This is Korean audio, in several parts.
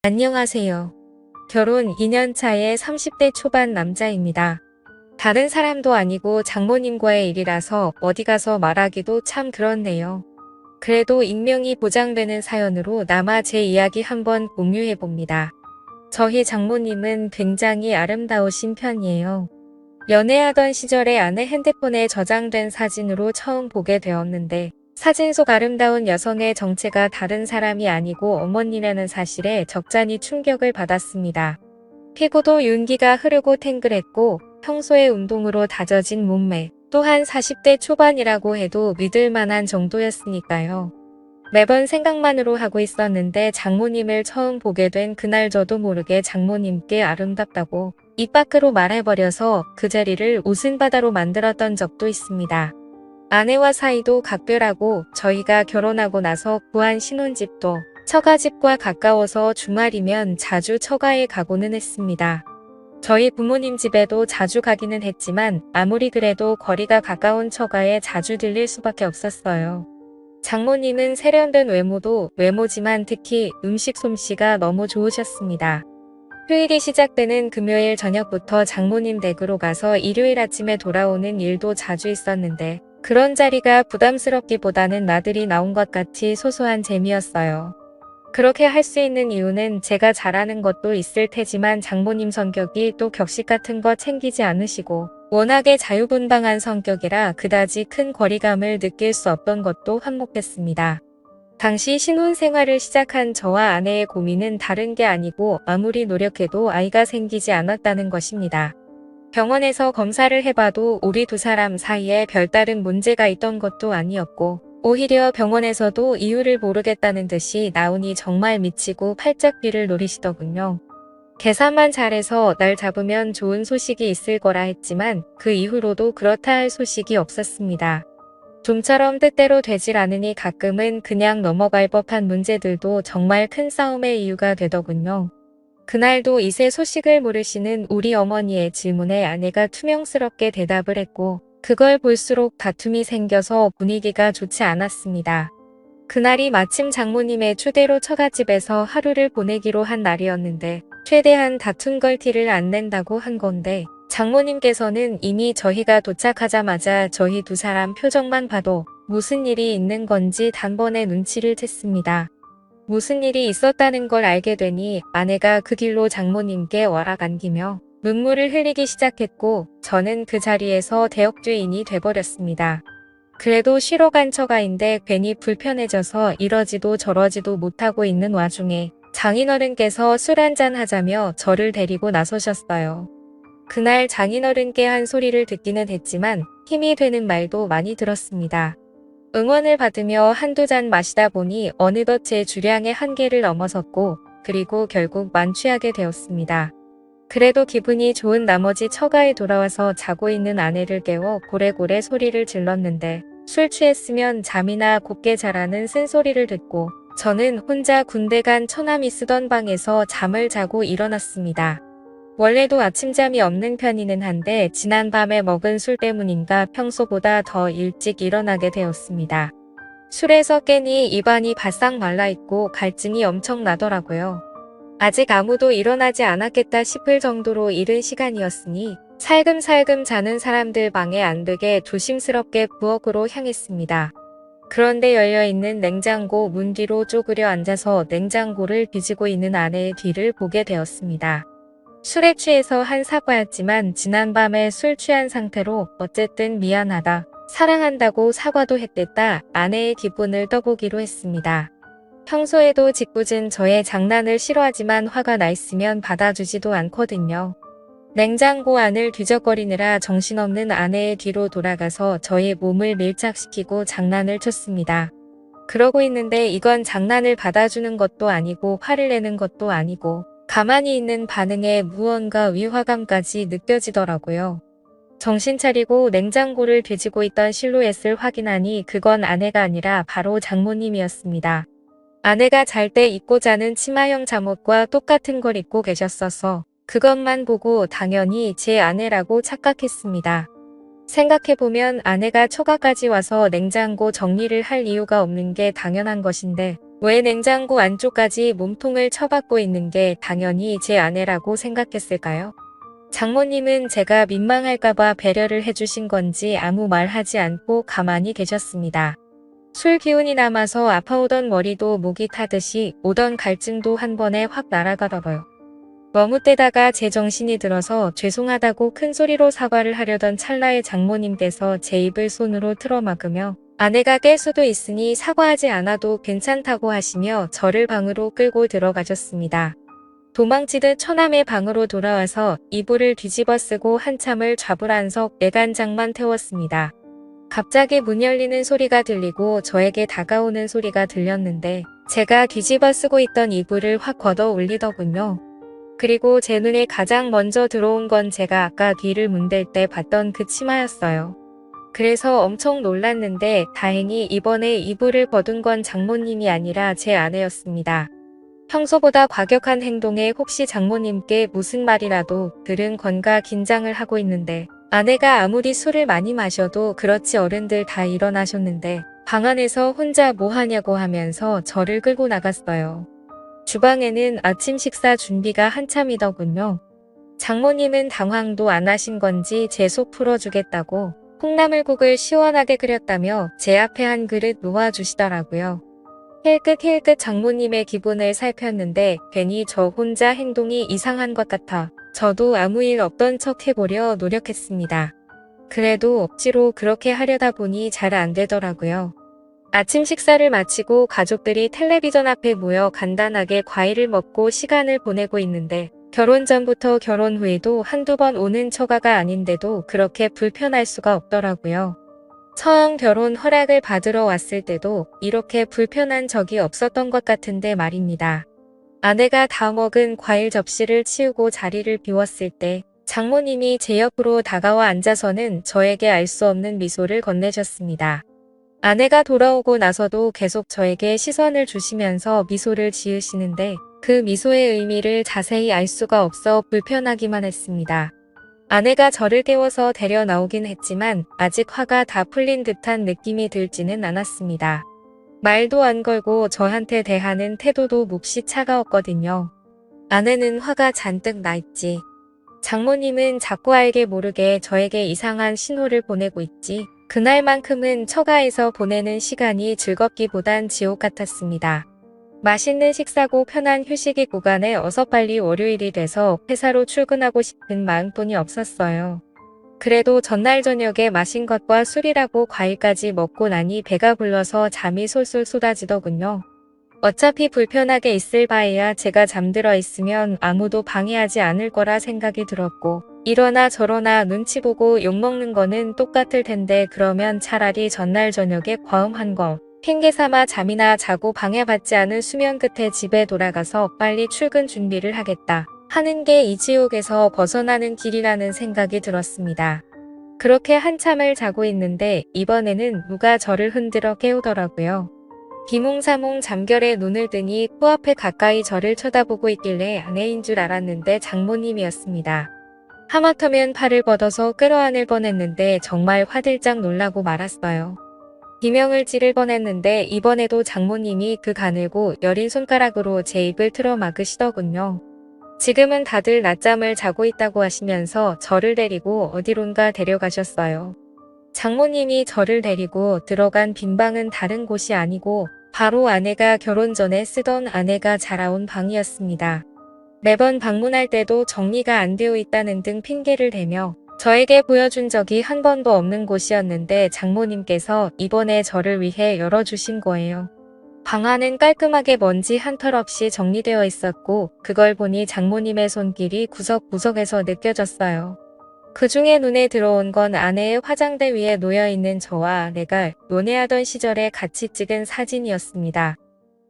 안녕하세요. 결혼 2년 차의 30대 초반 남자입니다. 다른 사람도 아니고 장모님과의 일이라서 어디 가서 말하기도 참 그렇네요. 그래도 익명이 보장되는 사연으로 남아 제 이야기 한번 공유해봅니다. 저희 장모님은 굉장히 아름다우신 편이에요. 연애하던 시절에 아내 핸드폰에 저장된 사진으로 처음 보게 되었는데 사진 속 아름다운 여성의 정체가 다른 사람이 아니고 어머니라는 사실에 적잖이 충격을 받았습니다. 피부도 윤기가 흐르고 탱글했고 평소의 운동으로 다져진 몸매, 또한 40대 초반이라고 해도 믿을 만한 정도였으니까요. 매번 생각만으로 하고 있었는데 장모님을 처음 보게 된 그날 저도 모르게 장모님께 아름답다고 입 밖으로 말해버려서 그 자리를 웃음바다로 만들었던 적도 있습니다. 아내와 사이도 각별하고 저희가 결혼하고 나서 구한 신혼집도 처가집과 가까워서 주말이면 자주 처가에 가고는 했습니다. 저희 부모님 집에도 자주 가기는 했지만 아무리 그래도 거리가 가까운 처가에 자주 들릴 수밖에 없었어요. 장모님은 세련된 외모도 외모지만 특히 음식 솜씨가 너무 좋으셨습니다. 휴일이 시작되는 금요일 저녁부터 장모님 댁으로 가서 일요일 아침에 돌아오는 일도 자주 있었는데 그런 자리가 부담스럽기보다는 나들이 나온 것 같이 소소한 재미였어요. 그렇게 할 수 있는 이유는 제가 잘하는 것도 있을 테지만 장모님 성격이 또 격식 같은 거 챙기지 않으시고 워낙에 자유분방한 성격이라 그다지 큰 거리감을 느낄 수 없던 것도 한몫했습니다. 당시 신혼생활을 시작한 저와 아내의 고민은 다른 게 아니고 아무리 노력해도 아이가 생기지 않았다는 것입니다. 병원에서 검사를 해봐도 우리 두 사람 사이에 별다른 문제가 있던 것도 아니었고 오히려 병원에서도 이유를 모르겠다는 듯이 나오니 정말 미치고 팔짝 귀를 노리시더군요. 계산만 잘해서 날 잡으면 좋은 소식이 있을 거라 했지만 그 이후로도 그렇다 할 소식이 없었습니다. 좀처럼 뜻대로 되질 않으니 가끔은 그냥 넘어갈 법한 문제들도 정말 큰 싸움의 이유가 되더군요. 그날도 이세 소식을 모르시는 우리 어머니의 질문에 아내가 투명스럽게 대답을 했고 그걸 볼수록 다툼이 생겨서 분위기가 좋지 않았습니다. 그날이 마침 장모님의 초대로 처갓집에서 하루를 보내기로 한 날이었는데 최대한 다툰 걸 티를 안 낸다고 한 건데 장모님께서는 이미 저희가 도착하자마자 저희 두 사람 표정만 봐도 무슨 일이 있는 건지 단번에 눈치를 챘습니다. 무슨 일이 있었다는 걸 알게 되니 아내가 그 길로 장모님께 와락 안기며 눈물을 흘리기 시작했고 저는 그 자리에서 대역죄인이 돼버렸습니다. 그래도 쉬러 간 처가인데 괜히 불편해져서 이러지도 저러지도 못하고 있는 와중에 장인어른께서 술 한잔 하자며 저를 데리고 나서셨어요. 그날 장인어른께 한 소리를 듣기는 했지만 힘이 되는 말도 많이 들었습니다. 응원을 받으며 한두 잔 마시다 보니 어느덧 제 주량의 한계를 넘어섰고 그리고 결국 만취하게 되었습니다. 그래도 기분이 좋은 나머지 처가에 돌아와서 자고 있는 아내를 깨워 고래고래 소리를 질렀는데 술 취했으면 잠이나 곱게 자라는 쓴소리를 듣고 저는 혼자 군대 간 처남이 쓰던 방에서 잠을 자고 일어났습니다. 원래도 아침잠이 없는 편이는 한데 지난밤에 먹은 술 때문인가 평소보다 더 일찍 일어나게 되었습니다. 술에서 깨니 입안이 바싹 말라있고 갈증이 엄청 나더라고요. 아직 아무도 일어나지 않았겠다 싶을 정도로 이른 시간이었으니 살금살금 자는 사람들 방해 안 되게 조심스럽게 부엌으로 향했습니다. 그런데 열려있는 냉장고 문 뒤로 쪼그려 앉아서 냉장고를 뒤지고 있는 아내의 뒤를 보게 되었습니다. 술에 취해서 한 사과였지만 지난밤에 술 취한 상태로 어쨌든 미안하다, 사랑한다고 사과도 했댔다 아내의 기분을 떠보기로 했습니다. 평소에도 짓궂은 저의 장난을 싫어하지만 화가 나 있으면 받아주지도 않거든요. 냉장고 안을 뒤적거리느라 정신없는 아내의 뒤로 돌아가서 저의 몸을 밀착시키고 장난을 쳤습니다. 그러고 있는데 이건 장난을 받아주는 것도 아니고 화를 내는 것도 아니고 가만히 있는 반응에 무언가 위화감까지 느껴지더라고요. 정신 차리고 냉장고를 뒤지고 있던 실루엣을 확인하니 그건 아내가 아니라 바로 장모님이었습니다. 아내가 잘 때 입고 자는 치마형 잠옷과 똑같은 걸 입고 계셨어서 그것만 보고 당연히 제 아내라고 착각했습니다. 생각해보면 아내가 처가까지 와서 냉장고 정리를 할 이유가 없는 게 당연한 것인데 왜 냉장고 안쪽까지 몸통을 쳐박고 있는 게 당연히 제 아내라고 생각했을까요? 장모님은 제가 민망할까봐 배려를 해주신 건지 아무 말 하지 않고 가만히 계셨습니다. 술 기운이 남아서 아파오던 머리도 목이 타듯이 오던 갈증도 한 번에 확 날아가더라고요. 머뭇대다가 제 정신이 들어서 죄송하다고 큰 소리로 사과를 하려던 찰나에 장모님께서 제 입을 손으로 틀어막으며 아내가 깰 수도 있으니 사과하지 않아도 괜찮다고 하시며 저를 방으로 끌고 들어가셨습니다. 도망치듯 처남의 방으로 돌아와서 이불을 뒤집어 쓰고 한참을 좌불안석 애간장만 태웠습니다. 갑자기 문 열리는 소리가 들리고 저에게 다가오는 소리가 들렸는데 제가 뒤집어 쓰고 있던 이불을 확 걷어 올리더군요. 그리고 제 눈에 가장 먼저 들어온 건 제가 아까 뒤를 문댈 때 봤던 그 치마였어요. 그래서 엄청 놀랐는데 다행히 이번에 이불을 벗은 건 장모님이 아니라 제 아내였습니다. 평소보다 과격한 행동에 혹시 장모님께 무슨 말이라도 들은 건가 긴장을 하고 있는데 아내가 아무리 술을 많이 마셔도 그렇지 어른들 다 일어나셨는데 방 안에서 혼자 뭐 하냐고 하면서 저를 끌고 나갔어요. 주방에는 아침 식사 준비가 한참이더군요. 장모님은 당황도 안 하신 건지 제 속 풀어주겠다고 콩나물국을 시원하게 끓였다며 제 앞에 한 그릇 놓아주시더라고요. 힐끗힐끗 장모님의 기분을 살폈는데 괜히 저 혼자 행동이 이상한 것 같아 저도 아무 일 없던 척 해보려 노력했습니다. 그래도 억지로 그렇게 하려다 보니 잘 안 되더라고요. 아침 식사를 마치고 가족들이 텔레비전 앞에 모여 간단하게 과일을 먹고 시간을 보내고 있는데 결혼 전부터 결혼 후에도 한두 번 오는 처가가 아닌데도 그렇게 불편할 수가 없더라고요. 처음 결혼 허락을 받으러 왔을 때도 이렇게 불편한 적이 없었던 것 같은데 말입니다. 아내가 다 먹은 과일 접시를 치우고 자리를 비웠을 때 장모님이 제 옆으로 다가와 앉아서는 저에게 알 수 없는 미소를 건네셨습니다. 아내가 돌아오고 나서도 계속 저에게 시선을 주시면서 미소를 지으시는데 그 미소의 의미를 자세히 알 수가 없어 불편하기만 했습니다. 아내가 저를 깨워서 데려 나오긴 했지만 아직 화가 다 풀린 듯한 느낌이 들지는 않았습니다. 말도 안 걸고 저한테 대하는 태도도 몹시 차가웠거든요. 아내는 화가 잔뜩 나 있지. 장모님은 자꾸 알게 모르게 저에게 이상한 신호를 보내고 있지. 그날만큼은 처가에서 보내는 시간이 즐겁기보단 지옥 같았습니다. 맛있는 식사고 편한 휴식이 구간에 어서 빨리 월요일이 돼서 회사로 출근하고 싶은 마음뿐이 없었어요. 그래도 전날 저녁에 마신 것과 술이라고 과일까지 먹고 나니 배가 불러서 잠이 솔솔 쏟아지더군요. 어차피 불편하게 있을 바에야 제가 잠들어 있으면 아무도 방해하지 않을 거라 생각이 들었고 이러나 저러나 눈치 보고 욕먹는 거는 똑같을 텐데 그러면 차라리 전날 저녁에 과음한 거 핑계 삼아 잠이나 자고 방해받지 않은 수면 끝에 집에 돌아가서 빨리 출근 준비를 하겠다 하는 게 이 지옥에서 벗어나는 길이라는 생각이 들었습니다. 그렇게 한참을 자고 있는데 이번에는 누가 저를 흔들어 깨우더라고요. 비몽사몽 잠결에 눈을 뜨니 코앞에 가까이 저를 쳐다보고 있길래 아내인 줄 알았는데 장모님이었습니다. 하마터면 팔을 뻗어서 끌어안을 뻔했는데 정말 화들짝 놀라고 말았어요. 비명을 지를 뻔했는데 이번에도 장모님이 그 가늘고 여린 손가락으로 제 입을 틀어 막으시더군요. 지금은 다들 낮잠을 자고 있다고 하시면서 저를 데리고 어디론가 데려가셨어요. 장모님이 저를 데리고 들어간 빈방은 다른 곳이 아니고 바로 아내가 결혼 전에 쓰던 아내가 자라온 방이었습니다. 매번 방문할 때도 정리가 안 되어 있다는 등 핑계를 대며 저에게 보여준 적이 한 번도 없는 곳이었는데 장모님께서 이번에 저를 위해 열어주신 거예요. 방 안은 깔끔하게 먼지 한 털 없이 정리되어 있었고 그걸 보니 장모님의 손길이 구석구석에서 느껴졌어요. 그 중에 눈에 들어온 건 아내의 화장대 위에 놓여있는 저와 아내가 연애하던 시절에 같이 찍은 사진이었습니다.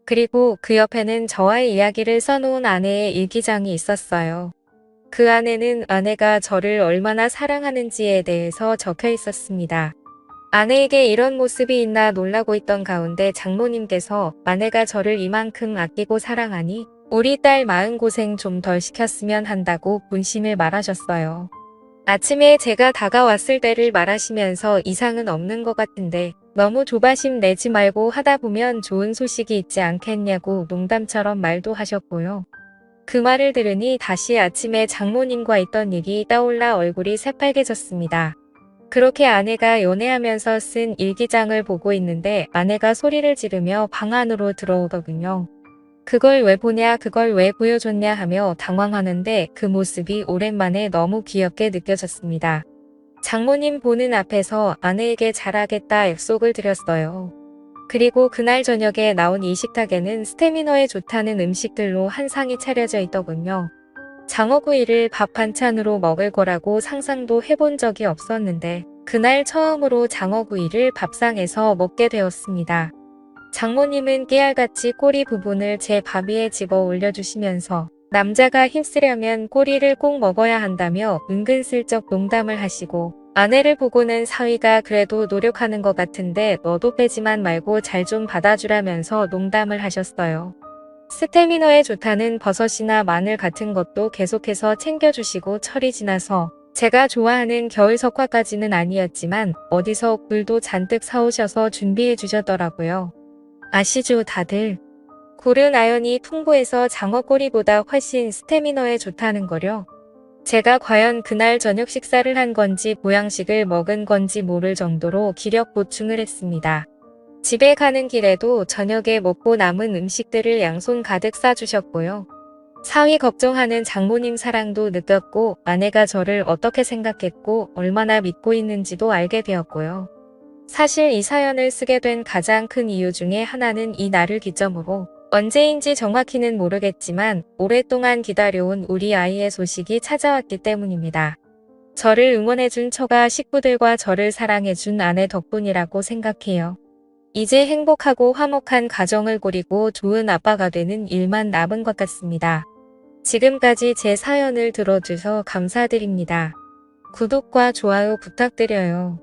그리고 그 옆에는 저와의 이야기를 써놓은 아내의 일기장이 있었어요. 그 안에는 아내가 저를 얼마나 사랑하는지에 대해서 적혀 있었습니다. 아내에게 이런 모습이 있나 놀라고 있던 가운데 장모님께서 아내가 저를 이만큼 아끼고 사랑하니 우리 딸 마음고생 좀 덜 시켰으면 한다고 본심을 말하셨어요. 아침에 제가 다가왔을 때를 말하시면서 이상은 없는 것 같은데 너무 조바심 내지 말고 하다 보면 좋은 소식이 있지 않겠냐고 농담처럼 말도 하셨고요. 그 말을 들으니 다시 아침에 장모님과 있던 일이 떠올라 얼굴이 새빨개졌습니다. 그렇게 아내가 연애하면서 쓴 일기장을 보고 있는데 아내가 소리를 지르며 방 안으로 들어오더군요. 그걸 왜 보냐, 그걸 왜 보여줬냐 하며 당황하는데 그 모습이 오랜만에 너무 귀엽게 느껴졌습니다. 장모님 보는 앞에서 아내에게 잘하겠다 약속을 드렸어요. 그리고 그날 저녁에 나온 이 식탁에는 스태미너에 좋다는 음식들로 한 상이 차려져 있더군요. 장어구이를 밥 반찬으로 먹을 거라고 상상도 해본 적이 없었는데 그날 처음으로 장어구이를 밥상에서 먹게 되었습니다. 장모님은 깨알같이 꼬리 부분을 제 밥 위에 집어 올려주시면서 남자가 힘쓰려면 꼬리를 꼭 먹어야 한다며 은근슬쩍 농담을 하시고 아내를 보고는 사위가 그래도 노력하는 것 같은데 너도 빼지만 말고 잘 좀 받아주라면서 농담을 하셨어요. 스태미너에 좋다는 버섯이나 마늘 같은 것도 계속해서 챙겨주시고 철이 지나서 제가 좋아하는 겨울 석화까지는 아니었지만 어디서 굴도 잔뜩 사오셔서 준비해 주셨더라고요. 아시죠 다들? 굴은 아연이 풍부해서 장어꼬리보다 훨씬 스태미너에 좋다는 거려. 제가 과연 그날 저녁 식사를 한 건지 보양식을 먹은 건지 모를 정도로 기력 보충을 했습니다. 집에 가는 길에도 저녁에 먹고 남은 음식들을 양손 가득 싸주셨고요. 사위 걱정하는 장모님 사랑도 느꼈고 아내가 저를 어떻게 생각했고 얼마나 믿고 있는지도 알게 되었고요. 사실 이 사연을 쓰게 된 가장 큰 이유 중에 하나는 이 날을 기점으로 언제인지 정확히는 모르겠지만 오랫동안 기다려온 우리 아이의 소식이 찾아왔기 때문입니다. 저를 응원해준 처가 식구들과 저를 사랑해준 아내 덕분이라고 생각해요. 이제 행복하고 화목한 가정을 꾸리고 좋은 아빠가 되는 일만 남은 것 같습니다. 지금까지 제 사연을 들어주셔서 감사드립니다. 구독과 좋아요 부탁드려요.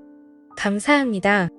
감사합니다.